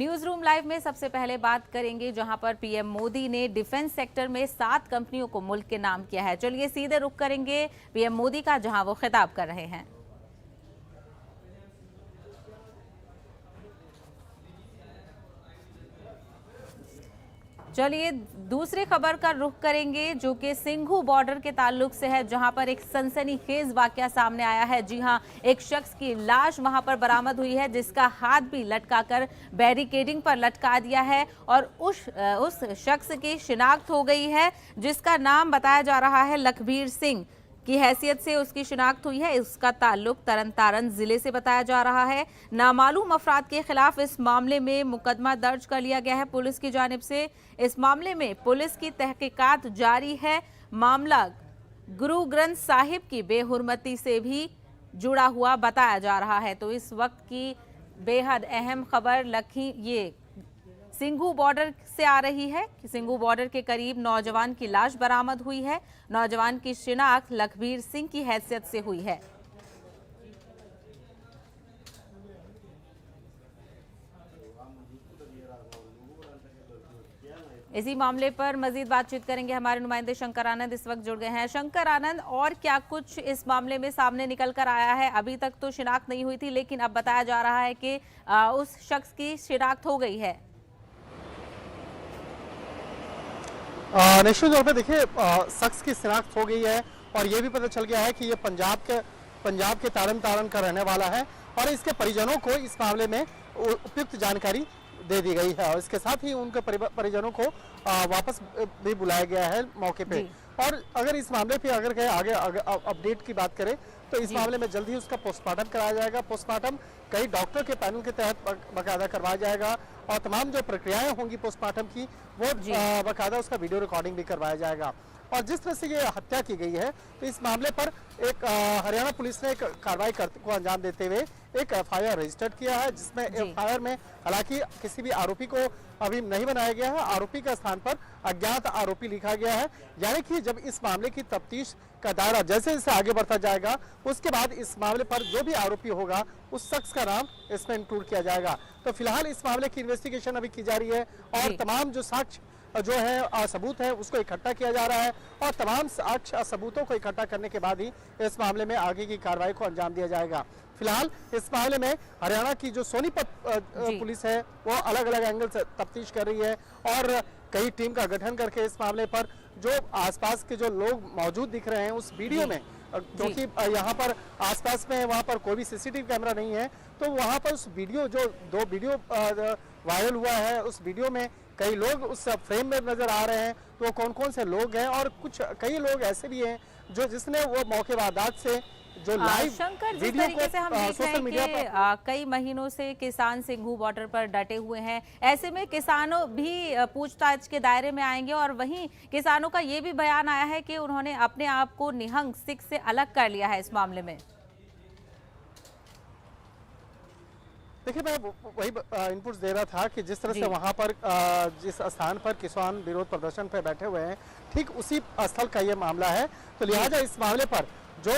News room live में सबसे पहले बात करेंगे जहां पर पीएम मोदी ने डिफेंस सेक्टर में 7 कंपनियों को मुल्क के नाम किया है। चलिए सीधे रुख करेंगे पीएम मोदी का, जहां वो खिताब कर रहे हैं। चलिए दूसरी खबर का रुख करेंगे जो कि सिंघू बॉर्डर के ताल्लुक से है, जहां पर एक सनसनीखेज वाकया सामने आया है। जी हां, एक शख्स की लाश वहां पर बरामद हुई है जिसका हाथ भी लटकाकर बैरिकेडिंग पर लटका दिया है और उस शख्स की शिनाख्त हो गई है जिसका नाम बताया जा रहा है लखबीर सिंह की हैसियत से उसकी शिनाख्त हुई है। इसका ताल्लुक तरन जिले से बताया जा रहा है। नामालूम अफराद के खिलाफ इस मामले में मुकदमा दर्ज कर लिया गया है पुलिस की जानिब से। इस मामले में पुलिस की तहकीकात जारी है। मामला गुरु ग्रंथ साहिब की बेहुरमती से भी जुड़ा हुआ बताया जा रहा है। तो इस वक्त की बेहद अहम खबर ये सिंघू बॉर्डर से आ रही है कि सिंघू बॉर्डर के करीब नौजवान की लाश बरामद हुई है। नौजवान की शिनाख्त लखबीर सिंह की हैसियत से हुई है। इसी मामले पर मजीद बातचीत करेंगे हमारे नुमाइंदे शंकर आनंद इस वक्त जुड़ गए हैं। शंकर आनंद, और क्या कुछ इस मामले में सामने निकल कर आया है? अभी तक तो शिनाख्त नहीं हुई थी, लेकिन अब बताया जा रहा है कि उस शख्स की शिनाख्त हो गई है। निश्चित तौर पे देखिए, शख्स की शिनाख्त हो गई है और ये भी पता चल गया है कि ये पंजाब के तारन का रहने वाला है और इसके परिजनों को इस मामले में उपयुक्त जानकारी दे दी गई है और इसके साथ ही उनके परिजनों को वापस भी बुलाया गया है मौके पे। और अगर इस मामले पे अगर आगे अपडेट की बात करें तो इस मामले में जल्द ही उसका पोस्टमार्टम कराया जाएगा। पोस्टमार्टम कई डॉक्टर के पैनल के तहत बाकायदा करवाया जाएगा और तमाम जो प्रक्रियाएं होंगी पोस्टमार्टम की वो बाकायदा उसका वीडियो रिकॉर्डिंग भी करवाया जाएगा। और जिस तरह से ये हत्या की गई है तो इस मामले पर एक हरियाणा पुलिस ने एक कार्रवाई को अंजाम देते हुए एक एफआईआर रजिस्टर्ड किया है, जिसमें एफआईआर में हालांकि किसी भी आरोपी को अभी नहीं बनाया गया है। आरोपी का स्थान पर अज्ञात आरोपी लिखा गया है। यानी कि जब इस मामले की तफ्तीश का दायरा जैसे जैसे आगे बढ़ता जाएगा उसके बाद इस मामले पर जो भी आरोपी होगा उस शख्स का नाम इसमें इंक्लूड किया जाएगा। तो फिलहाल इस मामले की इन्वेस्टिगेशन अभी की जा रही है और तमाम जो साक्ष्य जो है सबूत है उसको इकट्ठा किया जा रहा है और तमाम साक्ष्य सबूतों को इकट्ठा करने के बाद ही इस मामले में आगे की कार्रवाई को अंजाम दिया जाएगा। फिलहाल इस मामले में हरियाणा की जो सोनीपत पुलिस है वो अलग अलग एंगल से तफ्तीश कर रही है और कई टीम का गठन करके इस मामले पर जो आसपास के जो लोग मौजूद दिख रहे हैं उस वीडियो में, क्योंकि यहाँ पर आसपास में वहाँ पर कोई भी सीसीटीवी कैमरा नहीं है, तो वहाँ पर उस वीडियो जो 2 वीडियो वायरल हुआ है उस वीडियो में कई लोग उस फ्रेम में नजर आ रहे हैं। तो कौन कौन से लोग हैं और कई लोग ऐसे भी हैं जो जिसने वो मौके वारदात से जो लाइव शंकर, जिस तरीके से हम देख रहे हैं कि कई महीनों से किसान सिंघू बॉर्डर पर डटे हुए हैं, ऐसे में किसानों भी पूछताछ के दायरे में आएंगे और वहीं किसानों का ये भी बयान आया है कि उन्होंने अपने आप को निहंग सिख से अलग कर लिया है इस मामले में। देखिए, मैं वही इनपुट्स दे रहा था कि जिस तरह से वहाँ पर जिस स्थान पर किसान विरोध प्रदर्शन पे बैठे हुए हैं ठीक उसी स्थल का ये मामला है। तो लिहाजा इस मामले पर जो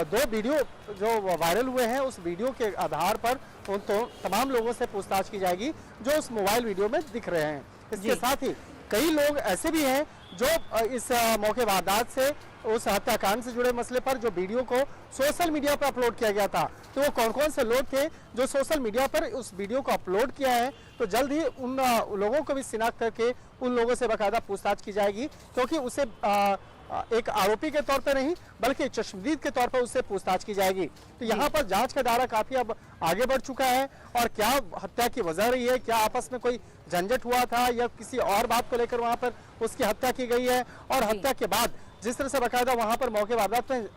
2 वीडियो जो वायरल हुए हैं उस वीडियो के आधार पर उन तमाम लोगों से पूछताछ की जाएगी जो उस मोबाइल वीडियो में दिख रहे हैं। इसके साथ ही कई लोग ऐसे भी हैं जो इस मौके वारदात से उस हत्याकांड से जुड़े मसले पर जो वीडियो को सोशल मीडिया पर अपलोड किया गया था, तो वो कौन कौन से लोग थे जो सोशल मीडिया पर उस वीडियो को अपलोड किया है। तो जल्द ही उन लोगों को भी शिनाख्त करके उन लोगों से बाकायदा पूछताछ की जाएगी, क्योंकि उसे एक आरोपी के तौर पर नहीं बल्कि चश्मदीद के तौर पर उससे पूछताछ की जाएगी। तो यहाँ पर जांच का दायरा काफी अब आगे बढ़ चुका है और क्या हत्या की वजह रही है, क्या आपस में कोई झंझट हुआ था या किसी और बात को लेकर वहां पर उसकी हत्या की गई है, और हत्या के बाद जिस तरह से बाकायदा वहां पर मौके वारदात में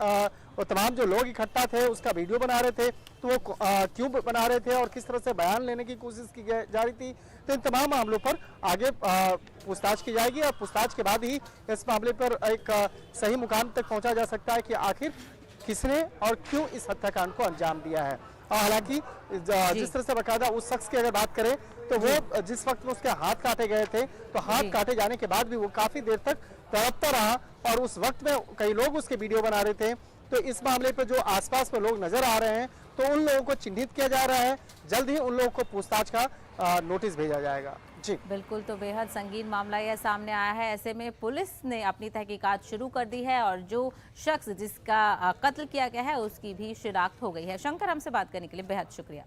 वो तमाम जो लोग इकट्ठा थे उसका वीडियो बना रहे थे, तो वो क्यों बना रहे थे और किस तरह से बयान लेने की कोशिश की जा रही थी। तो इन तमाम मामलों पर आगे पूछताछ की जाएगी और पूछताछ के बाद ही इस मामले पर एक सही मुकाम तक पहुंचा जा सकता है कि आखिर किसने और क्यों इस हत्याकांड को अंजाम दिया है। हालांकि जिस तरह से बाकायदा उस शख्स की अगर बात करें तो वो जिस वक्त में उसके हाथ काटे गए थे तो हाथ काटे जाने के बाद भी वो काफी देर तक तड़पता रहा और उस वक्त में कई लोग उसके वीडियो बना रहे थे तो इस मामले पर जो आसपास में लोग नजर आ रहे हैं तो उन लोगों को चिन्हित किया जा रहा है। जल्द ही उन लोगों को पूछताछ का नोटिस भेजा जाएगा। जी बिल्कुल, तो बेहद संगीन मामला यह सामने आया है। ऐसे में पुलिस ने अपनी तहकीकात शुरू कर दी है और जो शख्स जिसका कत्ल किया गया है उसकी भी शिनाख्त हो गई है। शंकर, हमसे बात करने के लिए बेहद शुक्रिया।